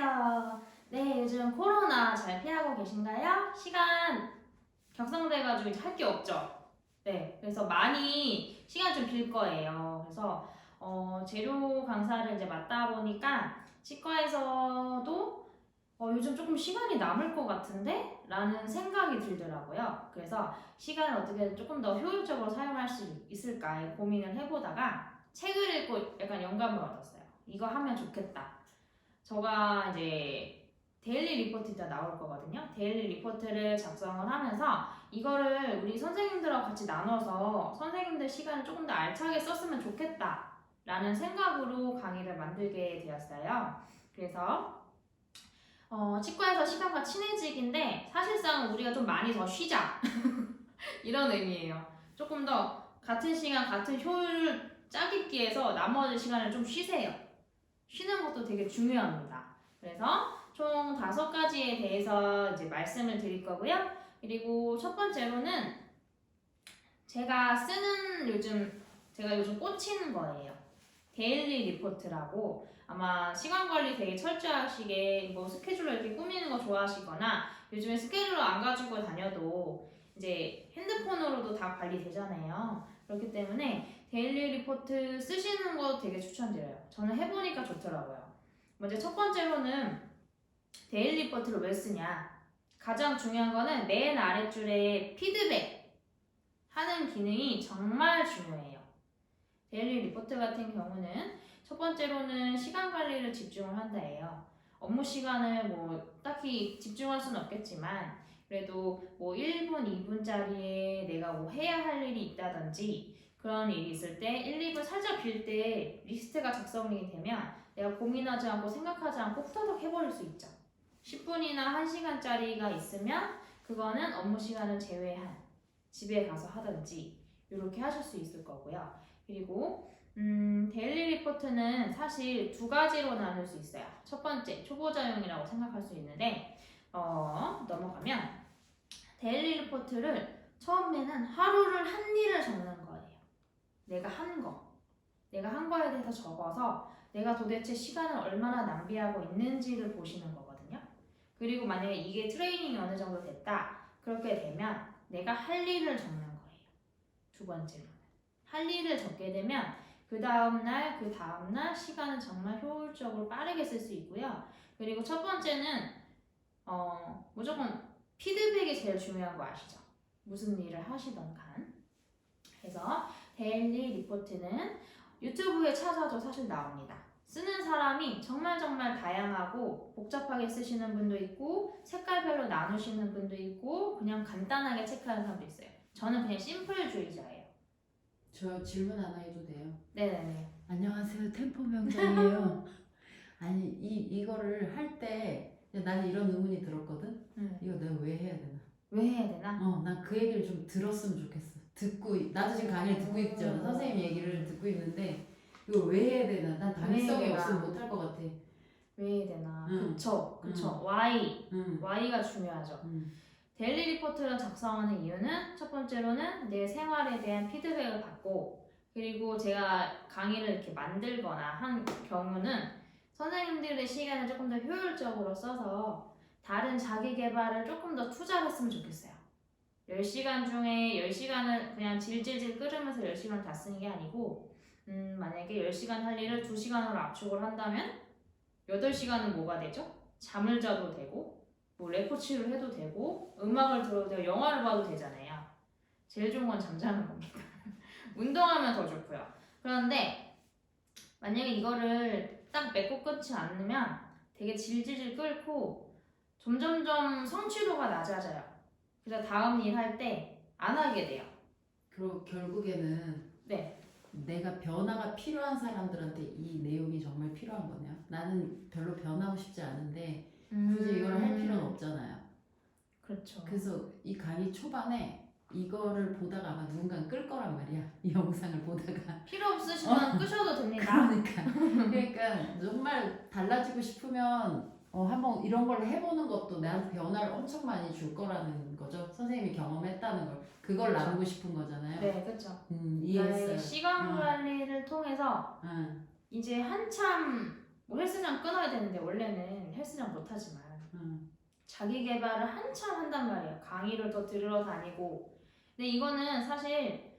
안녕하세요. 네, 요즘 코로나 잘 피하고 계신가요? 시간 격상돼가지고 이제 할 게 없죠? 네, 그래서 많이 시간 좀 빌 거예요. 그래서 재료 강사를 이제 맡다 보니까 치과에서도 요즘 조금 시간이 남을 것 같은데? 라는 생각이 들더라고요. 그래서 시간을 어떻게 조금 더 효율적으로 사용할 수 있을까 고민을 해보다가 책을 읽고 약간 영감을 얻었어요. 이거 하면 좋겠다. 저가 이제 데일리 리포트가 나올 거거든요. 데일리 리포트를 작성을 하면서 이거를 우리 선생님들하고 같이 나눠서 선생님들 시간을 조금 더 알차게 썼으면 좋겠다 라는 생각으로 강의를 만들게 되었어요. 그래서 치과에서 시간과 친해지기인데 사실상 우리가 좀 많이 더 쉬자 이런 의미예요. 조금 더 같은 시간 같은 효율을 짜깁기 위해서 나머지 시간을 좀 쉬세요. 쉬는 것도 되게 중요합니다. 그래서 총 5가지에 대해서 이제 말씀을 드릴 거고요. 그리고 첫 번째로는 제가 요즘 꽂히는 거예요. 데일리 리포트라고 아마 시간 관리 되게 철저하시게 뭐 스케줄로 이렇게 꾸미는 거 좋아하시거나 요즘에 스케줄로 안 가지고 다녀도 이제 핸드폰으로도 다 관리되잖아요. 그렇기 때문에 데일리 리포트 쓰시는 거 되게 추천드려요. 저는 해보니까 좋더라고요. 먼저 첫 번째로는 데일리 리포트를 왜 쓰냐? 가장 중요한 거는 맨 아랫줄에 피드백 하는 기능이 정말 중요해요. 데일리 리포트 같은 경우는 첫 번째로는 시간 관리를 집중을 한다예요. 업무 시간을 뭐 딱히 집중할 수는 없겠지만 그래도 뭐 1분, 2분짜리에 내가 뭐 해야 할 일이 있다든지 그런 일이 있을 때 1, 2분 살짝 빌 때 리스트가 작성이 되면 내가 고민하지 않고 생각하지 않고 후다닥 해버릴 수 있죠. 10분이나 1시간짜리가 있으면 그거는 업무 시간을 제외한 집에 가서 하든지 이렇게 하실 수 있을 거고요. 그리고 데일리 리포트는 사실 2가지로 나눌 수 있어요. 첫 번째, 초보자용이라고 생각할 수 있는데 넘어가면 데일리 리포트를 처음에는 하루를 한 일을 적는 거예요. 내가 한 거에 대해서 적어서 내가 도대체 시간을 얼마나 낭비하고 있는지를 보시는 거거든요. 그리고 만약에 이게 트레이닝이 어느 정도 됐다. 그렇게 되면 내가 할 일을 적는 거예요. 2번째로는. 할 일을 적게 되면 그 다음날 시간은 정말 효율적으로 빠르게 쓸 수 있고요. 그리고 첫 번째는 무조건 피드백이 제일 중요한 거 아시죠? 무슨 일을 하시던 간. 그래서 데일리 리포트는 유튜브에 찾아도 사실 나옵니다. 쓰는 사람이 정말 다양하고 복잡하게 쓰시는 분도 있고 색깔별로 나누시는 분도 있고 그냥 간단하게 체크하는 사람도 있어요. 저는 그냥 심플주의자예요. 저 질문 하나 해도 돼요? 네네네. 안녕하세요, 템포 명장이에요. 아니 이거를 할 때 나는 이런 의문이 들었거든. 이거 내가 왜 해야 되나? 왜 해야 되나? 난 그 얘기를 좀 들었으면 좋겠어. 나도 지금 강의를 듣고 있죠. 선생님 얘기를 듣고 있는데 이거 왜 해야 되나? 난 당위성이 없으면 못할 것 같아. 왜 해야 되나? 응. 그쵸. Why가 중요하죠. 데일리 리포트를 작성하는 이유는 첫 번째로는 내 생활에 대한 피드백을 받고 그리고 제가 강의를 이렇게 만들거나 한 경우는 선생님들의 시간을 조금 더 효율적으로 써서 다른 자기 개발을 조금 더 투자를 했으면 좋겠어요. 10시간 중에 10시간을 그냥 질질질 끓으면서 10시간을 다 쓰는 게 아니고 만약에 10시간 할 일을 2시간으로 압축을 한다면 8시간은 뭐가 되죠? 잠을 자도 되고 뭐 레포츠를 해도 되고 음악을 들어도 되고 영화를 봐도 되잖아요. 제일 좋은 건 잠자는 겁니다. 운동하면 더 좋고요. 그런데 만약에 이거를 딱 맺고 끊지 않으면 되게 질질질 끓고 점점점 성취도가 낮아져요. 그래서 다음 일 할 때 안 하게 돼요. 그리고 결국에는 네. 내가 변화가 필요한 사람들한테 이 내용이 정말 필요한 거네요. 나는 별로 변하고 싶지 않은데 굳이 이걸 할 필요는 없잖아요. 그렇죠. 그래서 이 강의 초반에 이거를 보다가 아마 누군가는 끌 거란 말이야. 이 영상을 보다가. 필요 없으시면 끄셔도 됩니다. 그러니까 정말 달라지고 싶으면 한번 이런 걸 해보는 것도 나한테 변화를 엄청 많이 줄 거라는 거죠. 선생님이 경험했다는 걸. 그걸 그렇죠. 나누고 싶은 거잖아요. 네, 그렇죠. 이해했어요. 시간 관리를 통해서 이제 한참 뭐 헬스장 끊어야 되는데 원래는 헬스장 못하지만 음. 자기 개발을 한참 한단 말이에요. 강의를 더 들으러 다니고. 근데 이거는 사실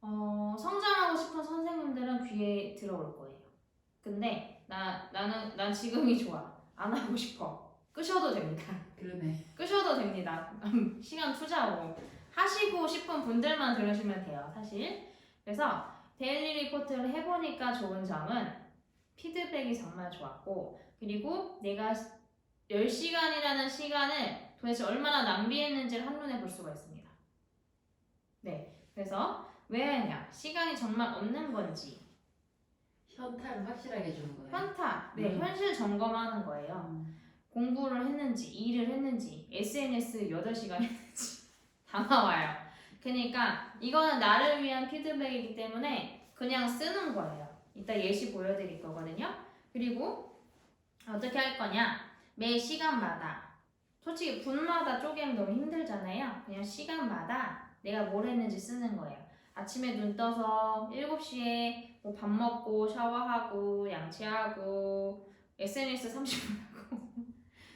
성장하고 싶은 선생님들은 귀에 들어올 거예요. 근데 난 지금이 좋아. 안 하고 싶어. 끄셔도 됩니다. 그러네. 끄셔도 됩니다. 시간 투자하고 하시고 싶은 분들만 들으시면 돼요. 사실. 그래서 데일리 리포트를 해보니까 좋은 점은 피드백이 정말 좋았고, 그리고 내가 10시간이라는 시간을 도대체 얼마나 낭비했는지를 한눈에 볼 수가 있습니다. 네, 그래서 왜 하냐? 시간이 정말 없는 건지 현타를 확실하게 주는 거예요. 현타, 네, 현실 점검하는 거예요. 공부를 했는지, 일을 했는지, SNS 8시간 했는지 다 나와요. 그러니까 이거는 나를 위한 피드백이기 때문에 그냥 쓰는 거예요. 이따 예시 보여드릴 거거든요. 그리고 어떻게 할 거냐? 매 시간마다, 솔직히 분마다 쪼개면 너무 힘들잖아요. 그냥 시간마다 내가 뭘 했는지 쓰는 거예요. 아침에 눈 떠서 7시에 뭐 밥 먹고 샤워하고 양치하고 SNS 30분 하고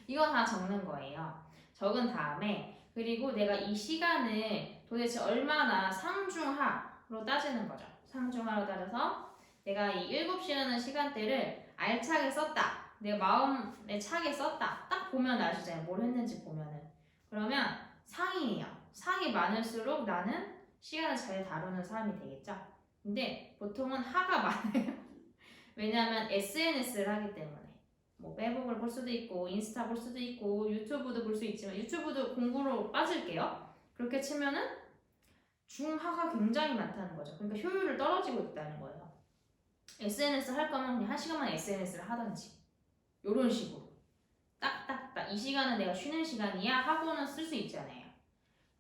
이거 다 적는 거예요. 적은 다음에 그리고 내가 이 시간을 도대체 얼마나 상중하로 따지는 거죠. 상중하로 따져서 내가 이 7시라는 시간대를 알차게 썼다. 내 마음에 차게 썼다. 딱 보면 아시잖아요. 뭘 했는지 보면은. 그러면 상이에요. 상이 많을수록 나는 시간을 잘 다루는 사람이 되겠죠. 근데 보통은 하가 많아요. 왜냐하면 SNS를 하기 때문에. 뭐 페이북을 볼 수도 있고 인스타 볼 수도 있고 유튜브도 볼 수 있지만 유튜브도 공부로 빠질게요. 그렇게 치면은 중하가 굉장히 많다는 거죠. 그러니까 효율을 떨어지고 있다는 거예요. SNS 할 거면 그냥 1시간만 SNS를 하던지 요런 식으로 딱딱딱 이 시간은 내가 쉬는 시간이야 하고는 쓸 수 있잖아요.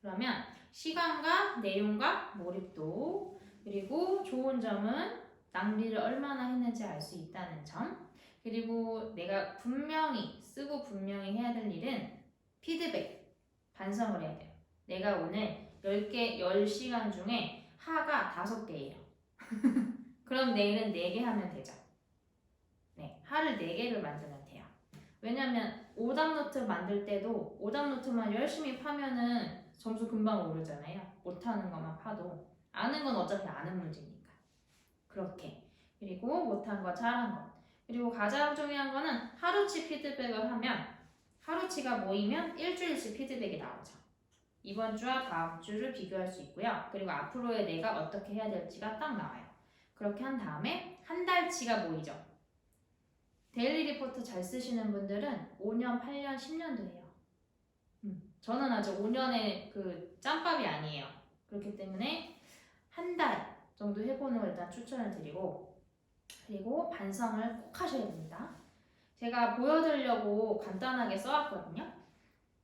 그러면 시간과 내용과 몰입도 그리고 좋은 점은 낭비를 얼마나 했는지 알 수 있다는 점 그리고 내가 분명히 쓰고 분명히 해야 될 일은 피드백 반성을 해야 돼요. 내가 오늘 10시간 중에 하가 5개예요. 그럼 내일은 4개 하면 되죠. 네, 하를 4개를 만들면 돼요. 왜냐면 오답노트 만들 때도 오답노트만 열심히 파면은 점수 금방 오르잖아요. 못하는 것만 파도. 아는 건 어차피 아는 문제니까. 그렇게. 그리고 못한 거 잘한 거. 그리고 가장 중요한 거는 하루치 피드백을 하면 하루치가 모이면 일주일치 피드백이 나오죠. 이번 주와 다음 주를 비교할 수 있고요. 그리고 앞으로의 내가 어떻게 해야 될지가 딱 나와요. 그렇게 한 다음에 한 달치가 모이죠. 데일리 리포트 잘 쓰시는 분들은 5년, 8년, 10년도 해요. 저는 아직 5년의 그 짬밥이 아니에요. 그렇기 때문에 한 달 정도 해보는 걸 일단 추천을 드리고 그리고 반성을 꼭 하셔야 됩니다. 제가 보여드리려고 간단하게 써왔거든요.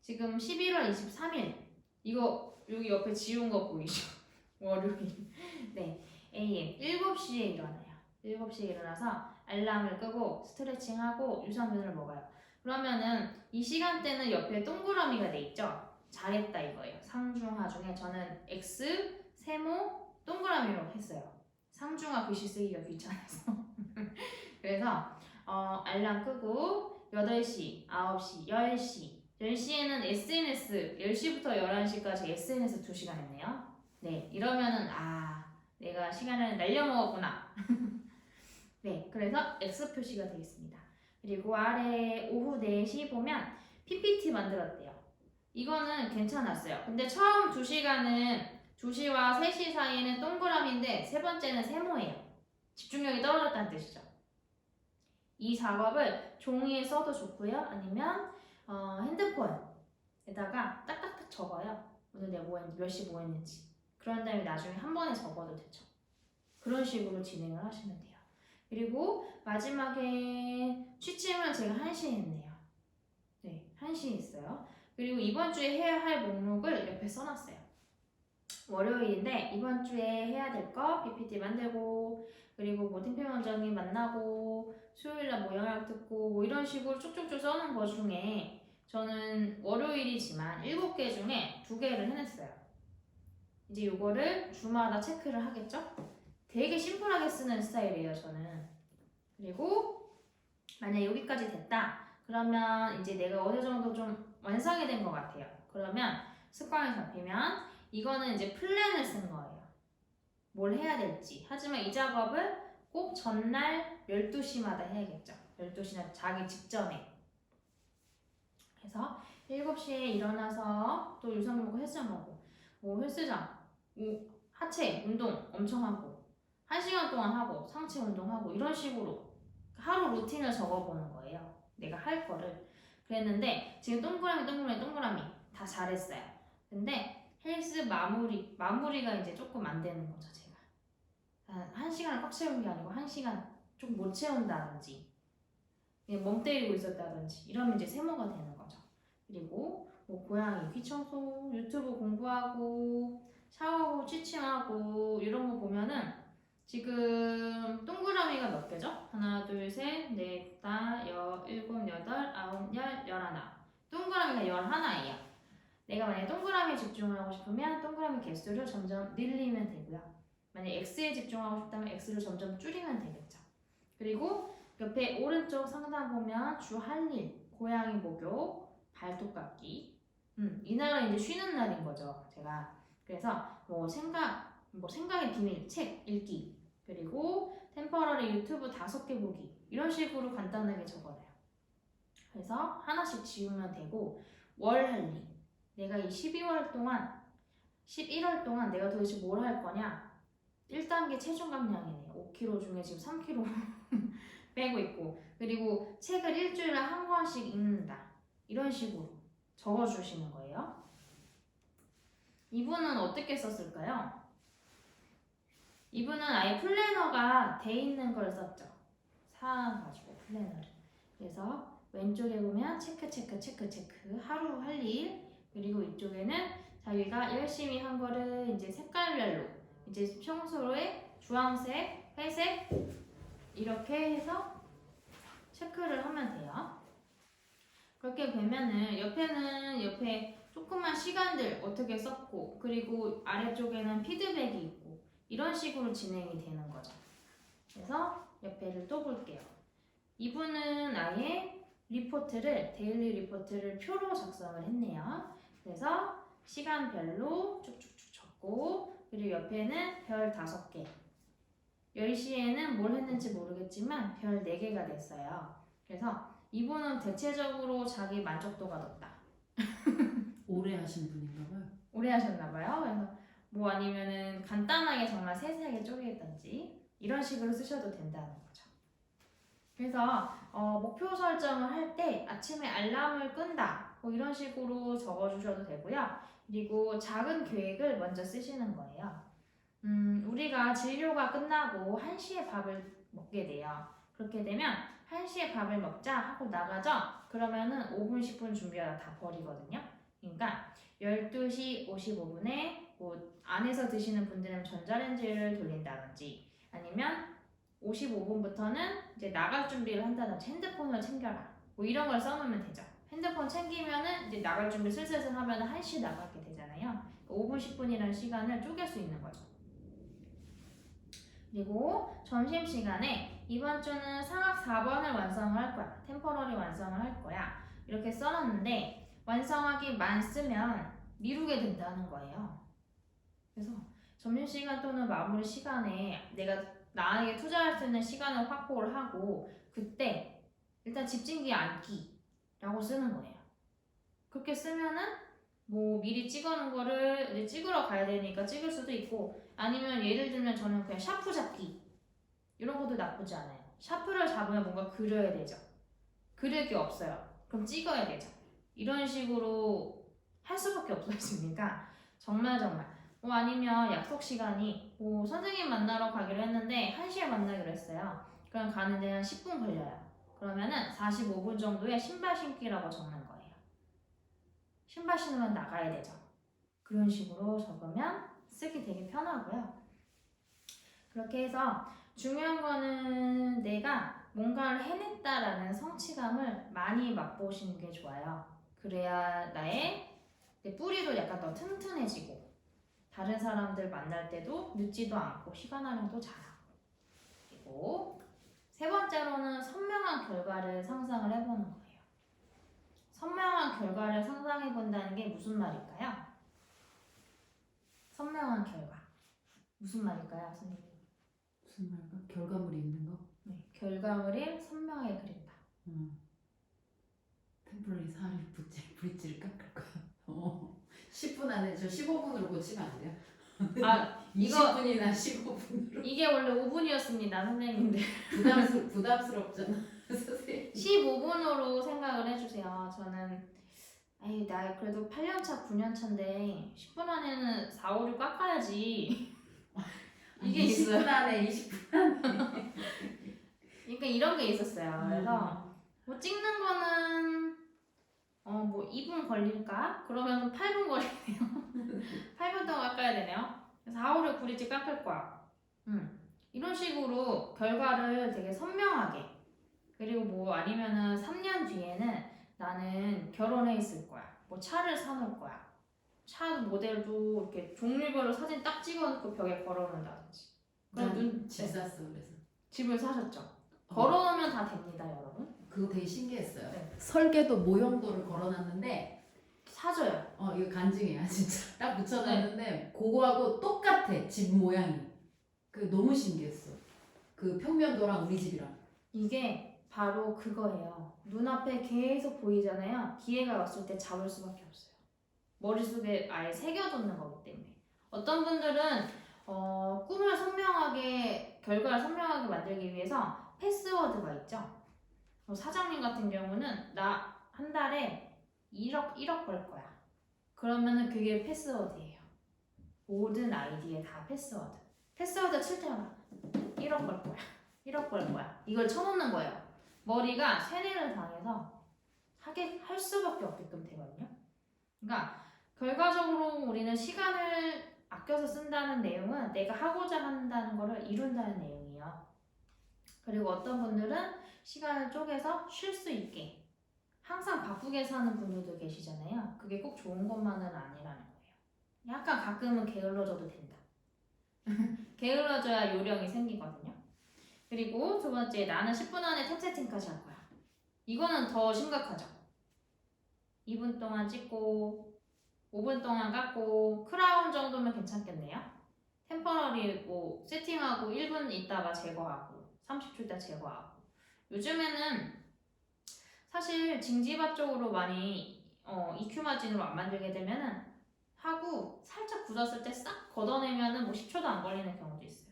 지금 11월 23일 이거 여기 옆에 지운 거 보이죠? 월요일. 네, AM 7시에 일어나요. 7시에 일어나서 알람을 끄고 스트레칭하고 유산균을 먹어요. 그러면은 이 시간대는 옆에 동그라미가 돼 있죠? 잘했다 이거예요. 상중하 중에 저는 X, 세모, 동그라미로 했어요. 상중하 글씨 쓰기가 귀찮아서. 그래서 알람 끄고 8시, 9시, 10시 10시에는 SNS, 10시부터 11시까지 SNS 2시간 했네요. 네, 이러면은 내가 시간을 날려먹었구나. 네, 그래서 X 표시가 되어 있습니다. 그리고 아래 오후 4시 보면 PPT 만들었대요. 이거는 괜찮았어요. 근데 처음 2시간은 2시와 3시 사이에는 동그라미인데 세 번째는 세모예요. 집중력이 떨어졌다는 뜻이죠. 이 작업을 종이에 써도 좋고요. 아니면 핸드폰에다가 딱딱딱 적어요. 오늘 내가 뭐 했는지, 몇 시 뭐 했는지. 그런 다음에 나중에 한 번에 적어도 되죠. 그런 식으로 진행을 하시면 돼요. 그리고 마지막에 취침은 제가 1시에 했네요. 네, 1시에 했어요. 그리고 이번 주에 해야 할 목록을 옆에 써놨어요. 월요일인데 이번 주에 해야 될 거 PPT 만들고 그리고 뭐 팀표 원장님 만나고 수요일날 뭐 영역 듣고 뭐 이런 식으로 쭉쭉쭉 써놓은 거 중에 저는 월요일이지만 7개 중에 2개를 해냈어요. 이제 요거를 주마다 체크를 하겠죠? 되게 심플하게 쓰는 스타일이에요 저는. 그리고 만약 여기까지 됐다 그러면 이제 내가 어느 정도 좀 완성이 된 것 같아요. 그러면 습관이 잡히면 이거는 이제 플랜을 쓴 거예요. 뭘 해야 될지. 하지만 이 작업을 꼭 전날 12시마다 해야겠죠. 12시나 자기 직전에. 그래서 7시에 일어나서 또 유산균 먹고 헬스장 가고 뭐 헬스장, 뭐 하체 운동 엄청 하고 1시간 동안 하고 상체 운동하고 이런 식으로 하루 루틴을 적어보는 거예요. 내가 할 거를. 그랬는데 지금 동그라미 다 잘했어요. 근데 헬스 마무리가 이제 조금 안 되는 거죠, 제가. 한 시간을 꽉 채운 게 아니고 1시간 조금 못 채운다든지 그냥 멍 때리고 있었다든지 이러면 이제 세모가 되는 거죠. 그리고 뭐 고양이 귀청소, 유튜브 공부하고 샤워하고 취침하고 이런 거 보면은 지금 동그라미가 몇 개죠? 하나, 둘, 셋, 넷, 다, 일곱, 여덟, 아홉, 열, 열하나. 동그라미가 11이에요. 내가 만약에 동그라미에 집중을 하고 싶으면 동그라미 개수를 점점 늘리면 되고요. 만약에 X에 집중하고 싶다면 X를 점점 줄이면 되겠죠. 그리고 옆에 오른쪽 상단 보면 주 할 일, 고양이 목욕, 발톱 깎기. 이날은 이제 쉬는 날인 거죠, 제가. 그래서 생각의 비밀 책 읽기, 그리고 템퍼러리 유튜브 5개 보기 이런 식으로 간단하게 적어놔요. 그래서 하나씩 지우면 되고 월 할 일. 내가 이 11월 동안 내가 도대체 뭘 할 거냐? 1단계 체중 감량이네요. 5kg 중에 지금 3kg 빼고 있고, 그리고 책을 일주일에 한 권씩 읽는다. 이런 식으로 적어주시는 거예요. 이분은 어떻게 썼을까요? 이분은 아예 플래너가 돼 있는 걸 썼죠. 사가지고 플래너를. 그래서 왼쪽에 보면 체크 하루 할 일, 그리고 이쪽에는 자기가 열심히 한 거를 이제 색깔별로 이제 평소에 주황색, 회색 이렇게 해서 체크를 하면 돼요. 그렇게 되면은 옆에 조그만 시간들 어떻게 썼고, 그리고 아래쪽에는 피드백이 있고 이런 식으로 진행이 되는 거죠. 그래서 옆에를 또 볼게요. 이분은 아예 데일리 리포트를 표로 작성을 했네요. 그래서 시간별로 쭉쭉쭉 적고, 그리고 옆에는 별 5개. 10시에는 뭘 했는지 모르겠지만 별 4개가 됐어요. 그래서 이분은 대체적으로 자기 만족도가 높다. 오래 하신 분인가 봐요. 오래 하셨나봐요. 그래서 뭐 아니면은 간단하게 정말 세세하게 쪼개던지 이런 식으로 쓰셔도 된다는 거죠. 그래서 목표 설정을 할 때 아침에 알람을 끈다 뭐 이런 식으로 적어주셔도 되고요. 그리고 작은 계획을 먼저 쓰시는 거예요. 우리가 진료가 끝나고 1시에 밥을 먹게 돼요. 그렇게 되면 1시에 밥을 먹자 하고 나가죠? 그러면은 5분, 10분 준비하다 다 버리거든요. 그러니까 12시 55분에 뭐 안에서 드시는 분들은 전자레인지를 돌린다든지 아니면 55분부터는 이제 나갈 준비를 한다든지 핸드폰을 챙겨라. 뭐 이런 걸 써놓으면 되죠. 핸드폰 챙기면은 이제 나갈 준비 슬슬 하면은 1시에 나가게 되잖아요. 5분, 10분이라는 시간을 쪼갤 수 있는 거죠. 그리고 점심시간에 이번 주는 상학 4번을 완성을 할 거야. 템퍼러리 완성을 할 거야. 이렇게 써놨는데 완성하기만 쓰면 미루게 된다는 거예요. 그래서 점심시간 또는 마무리 시간에 내가 나에게 투자할 수 있는 시간을 확보를 하고 그때 일단 집진기 앉기라고 쓰는 거예요. 그렇게 쓰면은 뭐 미리 찍어놓은 거를 이제 찍으러 가야 되니까 찍을 수도 있고, 아니면 예를 들면 저는 그냥 샤프 잡기 이런 것도 나쁘지 않아요. 샤프를 잡으면 뭔가 그려야 되죠. 그릴 게 없어요. 그럼 찍어야 되죠. 이런 식으로 할 수밖에 없었으니까 정말 뭐 아니면 약속 시간이 뭐 선생님 만나러 가기로 했는데 1시에 만나기로 했어요. 그럼 가는데 한 10분 걸려요. 그러면은 45분 정도에 신발 신기라고 적는 거예요. 신발 신으면 나가야 되죠. 그런 식으로 적으면 쓰기 되게 편하고요. 그렇게 해서 중요한 거는 내가 뭔가를 해냈다라는 성취감을 많이 맛보시는 게 좋아요. 그래야 내 뿌리도 약간 더 튼튼해지고 다른 사람들 만날 때도 늦지도 않고 시간 활용도 잘하고. 그리고 세 번째로는 선명한 결과를 상상을 해보는 거예요. 그린다는 게 무슨 말일까요? 선명한 결과. 무슨 말일까요, 선생님? 무슨 말까? 결과물이 있는 거? 네, 결과물을 선명하게 그린다. 템플릿 사리 브릿지를 깎을 거야. 10분 안에 저 15분으로 고치면 안 돼요? 아, 이거 20분이나 15분으로. 이게 원래 5분이었습니다, 선생님들. 부담스럽잖아. 선생님. 15분으로 생각을 해주세요. 저는 에이, 나 그래도 8년차, 9년차인데 10분 안에는 4, 5를 깎아야지. 이게 20분 있어요. 안에 20분 안에. 그러니까 이런 게 있었어요. 그래서 뭐 찍는 거는 뭐 2분 걸릴까? 그러면 8분 걸리네요. 8분 동안 깎아야 되네요. 4, 5를 브릿지 깎을 거야. 이런 식으로 결과를 되게 선명하게. 그리고 뭐 아니면은 3년 뒤에는 나는 결혼해 있을 거야. 뭐 차를 사놓을 거야. 차 모델도 이렇게 종류별로 사진 딱 찍어놓고 벽에 걸어놓는다든지. 그럼 집 샀어 그래서. 집을 사셨죠. 걸어놓으면 다 됩니다, 여러분. 그거 되게 신기했어요. 네. 설계도 모형도를 걸어놨는데 사줘요. 이거 간증이야 진짜. 딱 붙여놨는데 그거하고 똑같아 집 모양이. 그 너무 신기했어. 그 평면도랑 우리 집이랑. 이게 바로 그거예요. 눈앞에 계속 보이잖아요. 기회가 왔을 때 잡을 수밖에 없어요. 머릿속에 아예 새겨두는 거기 때문에. 어떤 분들은 꿈을 선명하게, 결과를 선명하게 만들기 위해서 패스워드가 있죠. 사장님 같은 경우는 나 한 달에 1억 벌 거야. 그러면은 그게 패스워드예요. 모든 아이디에 다 패스워드. 패스워드 칠 때마다 1억 벌 거야. 1억 벌 거야. 이걸 쳐놓는 거예요. 머리가 세뇌를 당해서 할 수밖에 없게끔 되거든요. 그러니까 결과적으로 우리는 시간을 아껴서 쓴다는 내용은 내가 하고자 한다는 거를 이룬다는 내용이에요. 그리고 어떤 분들은 시간을 쪼개서 쉴 수 있게 항상 바쁘게 사는 분들도 계시잖아요. 그게 꼭 좋은 것만은 아니라는 거예요. 약간 가끔은 게을러져도 된다. 게을러져야 요령이 생기거든요. 그리고 두 번째, 나는 10분 안에 탑 세팅까지 할 거야. 이거는 더 심각하죠. 2분 동안 찍고 5분 동안 깎고 크라운 정도면 괜찮겠네요. 템퍼러리 뭐 세팅하고 1분 있다가 제거하고 30초 있다 제거하고. 요즘에는 사실 징지바 쪽으로 많이 EQ 마진으로 안 만들게 되면은 하고 살짝 굳었을 때 싹 걷어내면은 뭐 10초도 안 걸리는 경우도 있어요.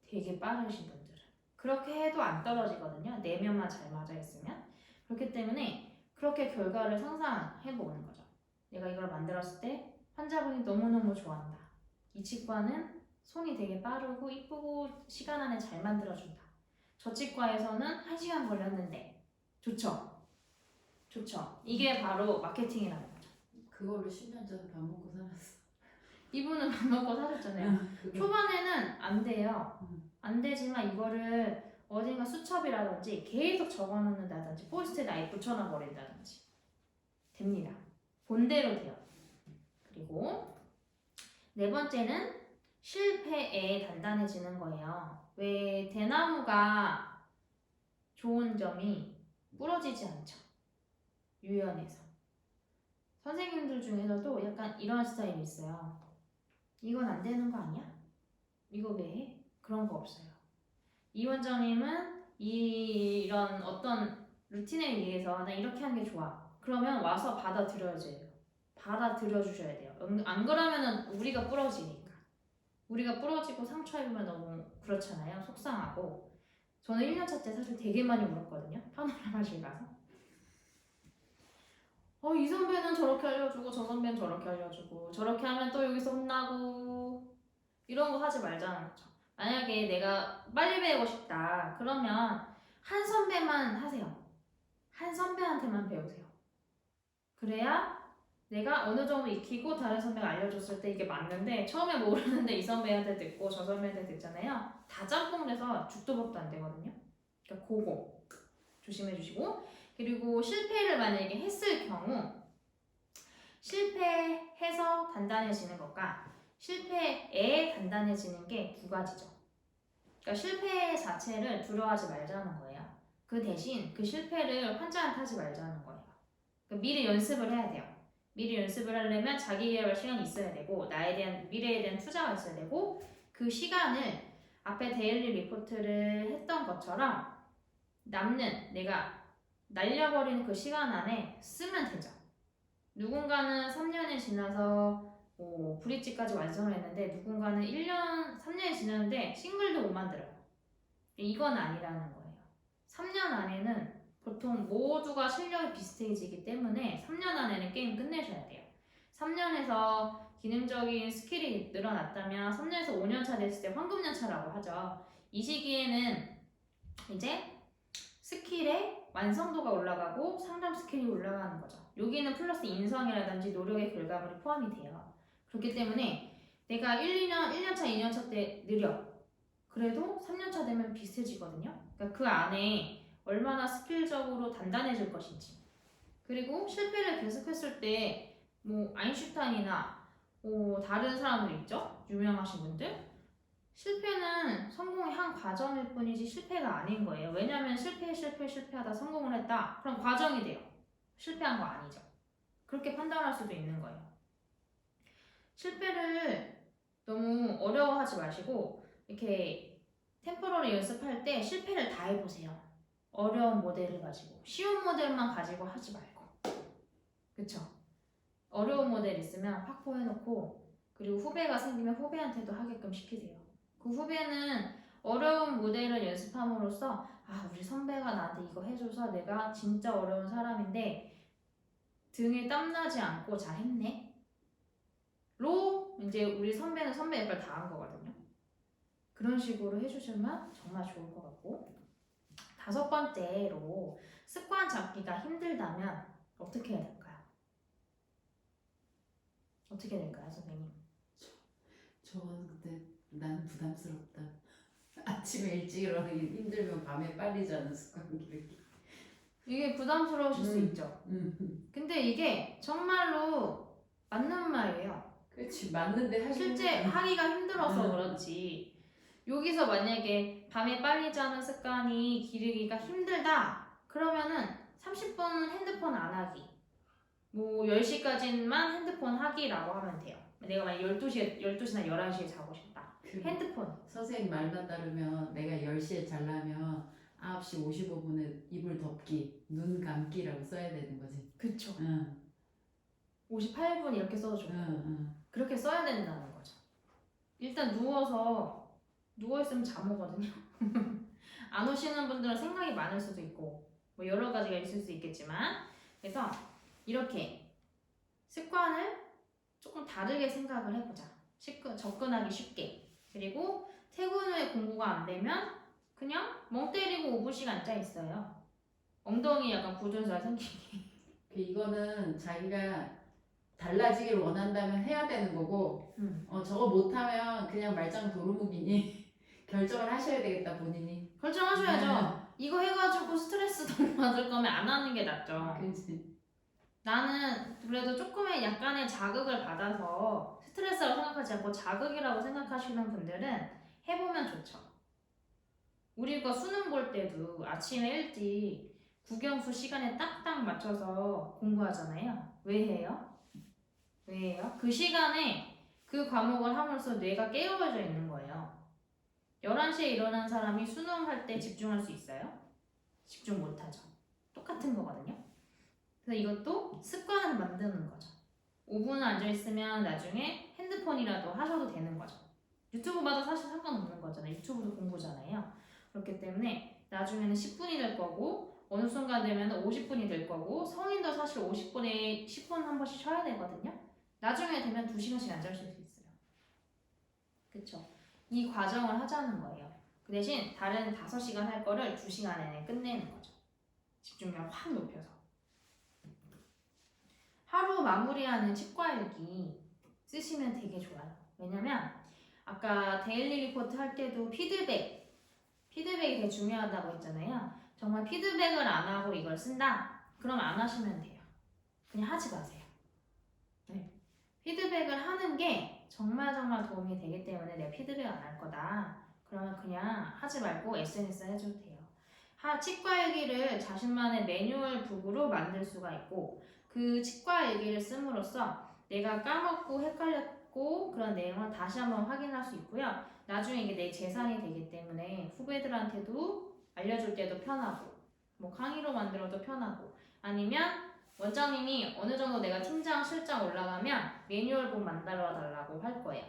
되게 빠르신 분들은 그렇게 해도 안 떨어지거든요. 내면만 잘 맞아 있으면. 그렇기 때문에 그렇게 결과를 상상해 보는 거죠. 내가 이걸 만들었을 때 환자분이 너무너무 좋아한다. 이 치과는 손이 되게 빠르고 이쁘고 시간 안에 잘 만들어준다. 저 치과에서는 1시간 걸렸는데 좋죠? 좋죠. 이게 바로 마케팅이라는 거죠. 그걸로 10년 전에 밥 먹고 살았어. 이분은 밥 먹고 사셨잖아요. 초반에는 안 돼요. 안 되지만 이거를 어딘가 수첩이라든지 계속 적어놓는다든지 포스트잇 아예 붙여놔 버린다든지 됩니다. 본대로 돼요. 그리고 네 번째는 실패에 단단해지는 거예요. 왜 대나무가 좋은 점이 부러지지 않죠. 유연해서. 선생님들 중에서도 약간 이런 스타일이 있어요. 이건 안 되는 거 아니야? 이거 왜 해? 그런 거 없어요. 이 원장님은 이런 어떤 루틴에 의해서 나 이렇게 하는 게 좋아. 그러면 와서 받아들여줘야 돼요. 받아들여주셔야 돼요. 안 그러면은 우리가 부러지니까. 우리가 부러지고 상처 입으면 너무 그렇잖아요. 속상하고. 저는 1년차 때 사실 되게 많이 울었거든요. 파노라마실 가서. 이 선배는 저렇게 알려주고 저 선배는 저렇게 알려주고 저렇게 하면 또 여기서 혼나고 이런 거 하지 말자는 거죠. 만약에 내가 빨리 배우고 싶다 그러면 한 선배만 하세요. 한 선배한테만 배우세요. 그래야 내가 어느 정도 익히고 다른 선배가 알려줬을 때 이게 맞는데 처음에 모르는데 이 선배한테 듣고 저 선배한테 듣잖아요. 다 짬뽕 돼서 죽도 밥도 안 되거든요. 그러니까 그거 조심해 주시고, 그리고 실패를 만약에 했을 경우 실패해서 단단해지는 것과 실패에 단단해지는 게 두 가지죠. 그러니까 실패 자체를 두려워하지 말자는 거예요. 그 대신 그 실패를 환자한테 하지 말자는 거예요. 그러니까 미리 연습을 해야 돼요. 미리 연습을 하려면 자기 개발 시간이 있어야 되고 나에 대한 미래에 대한 투자가 있어야 되고 그 시간을 앞에 데일리 리포트를 했던 것처럼 남는 내가 날려버리는 그 시간 안에 쓰면 되죠. 누군가는 3년이 지나서 브릿지까지 완성을 했는데 누군가는 1년, 3년이 지났는데 싱글도 못 만들어요. 이건 아니라는 거예요. 3년 안에는 보통 모두가 실력이 비슷해지기 때문에 3년 안에는 게임 끝내셔야 돼요. 3년에서 기능적인 스킬이 늘어났다면 3년에서 5년차 됐을 때 황금연차라고 하죠. 이 시기에는 이제 스킬의 완성도가 올라가고 상담 스킬이 올라가는 거죠. 여기는 플러스 인성이라든지 노력의 결과물이 포함이 돼요. 그렇기 때문에 내가 1년차, 2년차 때 느려. 그래도 3년차 되면 비슷해지거든요. 그러니까 그 안에 얼마나 스킬적으로 단단해질 것인지. 그리고 실패를 계속했을 때 뭐 아인슈타인이나 다른 사람들 있죠? 유명하신 분들. 실패는 성공의 한 과정일 뿐이지 실패가 아닌 거예요. 왜냐하면 실패하다 성공을 했다. 그럼 과정이 돼요. 실패한 거 아니죠. 그렇게 판단할 수도 있는 거예요. 실패를 너무 어려워하지 마시고 이렇게 템포러리 연습할 때 실패를 다 해보세요. 어려운 모델을 가지고 쉬운 모델만 가지고 하지 말고 그쵸? 어려운 모델 있으면 확보해놓고 그리고 후배가 생기면 후배한테도 하게끔 시키세요. 그 후배는 어려운 모델을 연습함으로써 우리 선배가 나한테 이거 해줘서 내가 진짜 어려운 사람인데 등에 땀나지 않고 잘했네 로 이제 우리 선배는 선배 역할 다 한 거거든요. 그런 식으로 해주시면 정말 좋을 것 같고 5번째로 습관 잡기가 힘들다면 어떻게 해야 될까요? 어떻게 될까요, 선생님? 저는 그때 나는 부담스럽다. 아침에 일찍 일어나기 힘들면 밤에 빨리 자는 습관 기르기. 이게 부담스러우실 수 있죠. 근데 이게 정말로 맞는 말이에요. 그렇지 맞는데 하기 실제 힘들다. 하기가 힘들어서 그렇지. 여기서 만약에 밤에 빨리 자는 습관이 기르기가 힘들다. 그러면은 30분 핸드폰 안 하기. 뭐 10시까지만 핸드폰 하기라고 하면 돼요. 내가 만약 12시나 11시에 자고 싶다. 핸드폰. 선생님 말만 따르면 내가 10시에 자려면 9시 55분에 이불 덮기, 눈 감기라고 써야 되는 거지. 그쵸. 응. 58분 이렇게 써도 좋고. 응. 그렇게 써야 된다는 거죠. 일단 누워있으면 잠 오거든요. 안 오시는 분들은 생각이 많을 수도 있고 뭐 여러 가지가 있을 수 있겠지만 그래서 이렇게 습관을 조금 다르게 생각을 해보자. 접근하기 쉽게. 그리고 퇴근 후에 공부가 안 되면 그냥 멍 때리고 5분씩 앉아있어요. 엉덩이 약간 굳은살 생기게. 이거는 자기가 달라지길 원한다면 해야 되는 거고 저거 못하면 그냥 말짱 도루묵이니 결정을 하셔야 되겠다 본인이. 결정하셔야죠. 이거 해가지고 스트레스 더 받을 거면 안 하는 게 낫죠. 그렇지. 나는 그래도 조금의 약간의 자극을 받아서 스트레스라고 생각하지 않고 자극이라고 생각하시는 분들은 해보면 좋죠. 우리가 수능 볼 때도 아침에 일찍 국영수 시간에 딱딱 맞춰서 공부하잖아요. 왜 해요? 그 시간에 그 과목을 함으로써 뇌가 깨어져 있는 거예요. 11시에 일어난 사람이 수능할 때 집중할 수 있어요? 집중 못하죠. 똑같은 거거든요. 그래서 이것도 습관을 만드는 거죠. 5분 앉아있으면 나중에 핸드폰이라도 하셔도 되는 거죠. 유튜브 봐도 사실 상관없는 거잖아요. 유튜브도 공부잖아요. 그렇기 때문에 나중에는 10분이 될 거고 어느 순간 되면 50분이 될 거고 성인도 사실 50분에 10분 한 번씩 쉬어야 되거든요. 나중에 되면 2시간씩 앉아있을 수 있어요. 그쵸? 이 과정을 하자는 거예요. 그 대신 다른 5시간 할 거를 2시간 안에 끝내는 거죠. 집중력 확 높여서. 하루 마무리하는 치과일기 쓰시면 되게 좋아요. 왜냐면 아까 데일리 리포트 할 때도 피드백이 되게 중요하다고 했잖아요. 정말 피드백을 안 하고 이걸 쓴다? 그럼 안 하시면 돼요. 그냥 하지 마세요. 네. 피드백을 하는 게 정말 도움이 되기 때문에 내가 피드백 안 할 거다. 그러면 그냥 하지 말고 SNS 해줘도 돼요. 치과일기를 자신만의 매뉴얼 북으로 만들 수가 있고 그 치과 일기를 씀으로써 내가 까먹고 헷갈렸고 그런 내용을 다시 한번 확인할 수 있고요. 나중에 이게 내 재산이 되기 때문에 후배들한테도 알려줄 때도 편하고 뭐 강의로 만들어도 편하고 아니면 원장님이 어느 정도 내가 팀장, 실장 올라가면 매뉴얼북 만들어 달라고 할 거예요.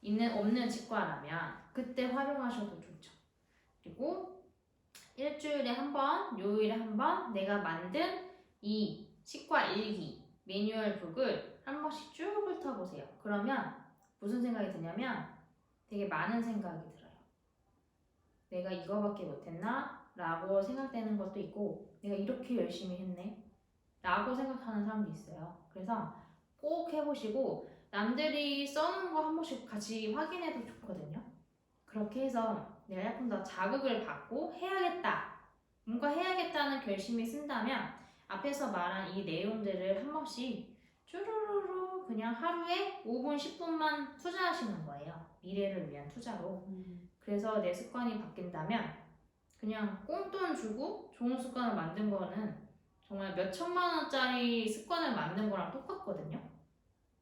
있는 없는 치과라면 그때 활용하셔도 좋죠. 그리고 일주일에 한 번, 요일에 한 번 내가 만든 이 치과 일기, 매뉴얼북을 한 번씩 쭉 훑어보세요. 그러면 무슨 생각이 드냐면 되게 많은 생각이 들어요. 내가 이거밖에 못했나? 라고 생각되는 것도 있고 내가 이렇게 열심히 했네? 라고 생각하는 사람도 있어요. 그래서 꼭 해보시고 남들이 써놓은 거 한 번씩 같이 확인해도 좋거든요. 그렇게 해서 내가 조금 더 자극을 받고 해야겠다. 뭔가 해야겠다는 결심이 쓴다면 앞에서 말한 이 내용들을 한 번씩 쭈루루루 그냥 하루에 5분, 10분만 투자하시는 거예요. 미래를 위한 투자로. 그래서 내 습관이 바뀐다면 그냥 꽁돈 주고 좋은 습관을 만든 거는 정말 몇 천만 원짜리 습관을 만든 거랑 똑같거든요.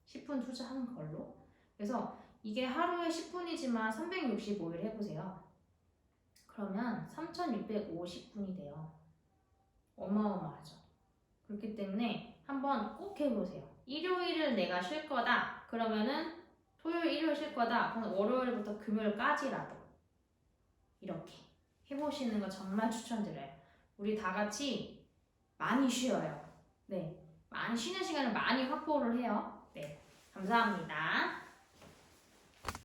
10분 투자하는 걸로. 그래서 이게 하루에 10분이지만 365일 해보세요. 그러면 3650분이 돼요. 어마어마하죠. 그렇기 때문에 한번 꼭 해보세요. 일요일을 내가 쉴 거다. 그러면은 토요일, 일요일 쉴 거다. 그럼 월요일부터 금요일까지라도 이렇게 해보시는 거 정말 추천드려요. 우리 다 같이 많이 쉬어요. 네. 많이 쉬는 시간을 많이 확보를 해요. 네. 감사합니다.